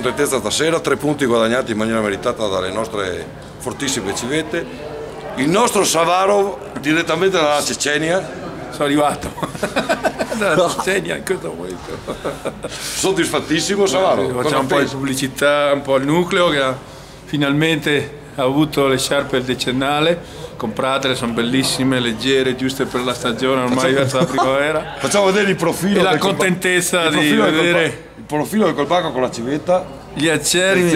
contentezza stasera, 3 punti guadagnati in maniera meritata dalle nostre fortissime civette. Il nostro Savarov direttamente dalla Cecenia. Sono arrivato dalla Cecenia in questo momento. Soddisfattissimo Savarov. Facciamo un po' di pubblicità, un po' al nucleo che finalmente ha avuto le sciarpe del decennale. Compratele, sono bellissime, leggere, giuste per la stagione, ormai verso la primavera. Facciamo vedere il profilo. E la contentezza di vedere il profilo del colbacco con la civetta. Gli acerimi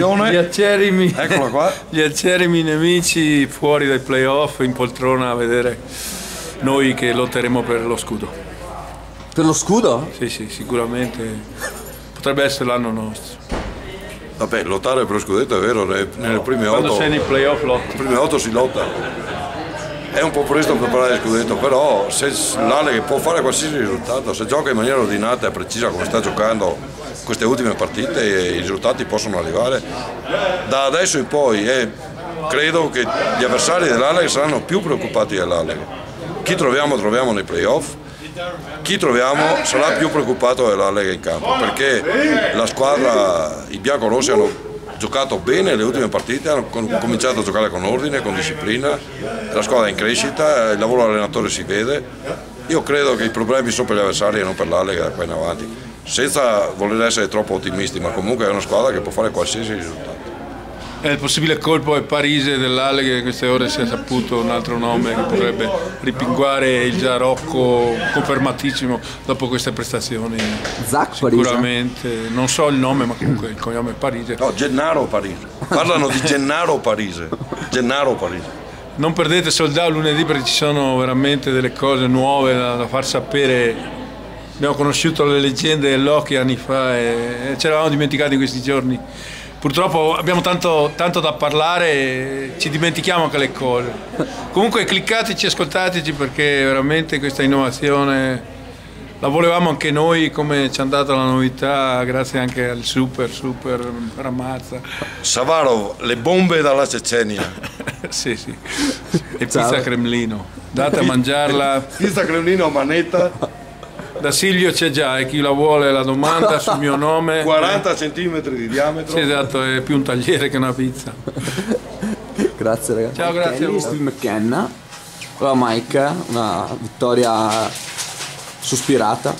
eccola qua. Gli acerimi nemici fuori dai playoff in poltrona a vedere noi che lotteremo per lo scudo. Per lo scudo? Sì, sì, sicuramente potrebbe essere l'anno nostro. Vabbè, lottare per lo scudetto è vero, nelle prime 8. Quando sei nei playoff lotta. Nelle prime 8 si lotta. È un po' presto per parlare di scudetto, però se l'Ale può fare qualsiasi risultato, se gioca in maniera ordinata e precisa come sta giocando queste ultime partite, i risultati possono arrivare. Da adesso in poi credo che gli avversari dell'Ale saranno più preoccupati dell'Ale. Chi troviamo nei playoff, chi troviamo sarà più preoccupato dell'Ale in campo, perché la squadra, i biancorossi hanno giocato bene le ultime partite, hanno cominciato a giocare con ordine, con disciplina, la squadra è in crescita, il lavoro dell'allenatore si vede. Io credo che i problemi sono per gli avversari e non per l'Ale da qua in avanti, senza voler essere troppo ottimisti, ma comunque è una squadra che può fare qualsiasi risultato. Il possibile colpo è Parise dell'Ale, che in queste ore si è saputo un altro nome che potrebbe ripinguare il Giarocco, confermatissimo dopo queste prestazioni. Zach sicuramente, Parise. Non so il nome, ma comunque il cognome è Parise. No, Gennaro Parise. Parlano di Gennaro Parise. Gennaro Parise. Non perdete Sold Out lunedì perché ci sono veramente delle cose nuove da far sapere. Abbiamo conosciuto le leggende dell'hockey anni fa e ce l'avevamo dimenticato in questi giorni. Purtroppo abbiamo tanto da parlare e ci dimentichiamo anche le cose. Comunque cliccateci, ascoltateci, perché veramente questa innovazione la volevamo anche noi, come ci è andata la novità, grazie anche al super Ramazza. Savarov, le bombe dalla Cecenia. Sì. E pizza Cremlino. Date a mangiarla. Pizza Cremlino a manetta. Da Silvio c'è già, e chi la vuole la domanda sul mio nome. 40 cm di diametro. Sì, esatto, è più un tagliere che una pizza. Grazie ragazzi. Ciao, grazie. Steve McKenna. Allora Mike, una vittoria sospirata.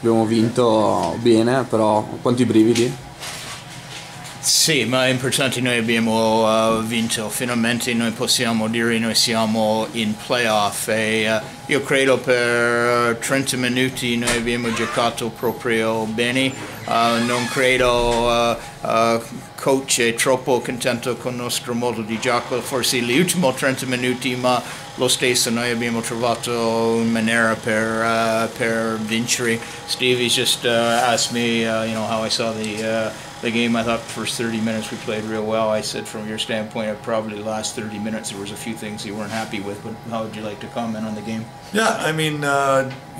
Abbiamo vinto bene, però quanti brividi? Sì, ma è importante, noi abbiamo vinto, finalmente noi possiamo dire noi siamo in playoff e io credo per 30 minuti noi abbiamo giocato proprio bene, non credo coach è troppo contento con il nostro modo di gioco, forse gli ultimi 30 minuti, ma lo stesso noi abbiamo trovato una maniera per vincere. Stevie just asked me how I saw the game. I thought the first 30 minutes we played real well. I said from your standpoint, probably the last 30 minutes there was a few things you weren't happy with, but how would you like to comment on the game? Yeah, I mean,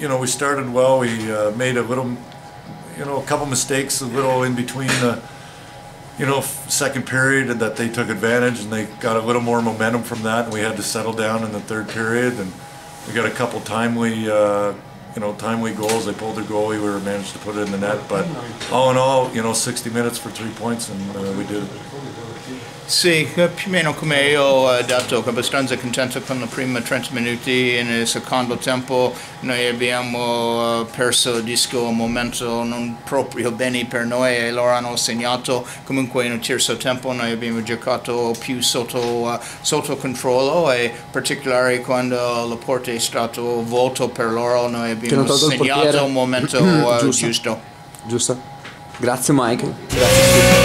we started well. We made a couple mistakes, a little in between the, second period, and that they took advantage and they got a little more momentum from that, and we had to settle down in the third period, and we got a couple timely goals. They pulled their goalie, we managed to put it in the net, but all in all, 60 minutes for 3 points, and we did it. Sì, più o meno come io ho detto, abbastanza contento con i primi 30 minuti. Nel secondo tempo noi abbiamo perso il disco, un momento non proprio bene per noi e loro hanno segnato. Comunque nel terzo tempo noi abbiamo giocato più sotto controllo e in particolare quando la porta è stato vuoto per loro noi abbiamo segnato un momento giusto. Giusto. Grazie Mike. Grazie.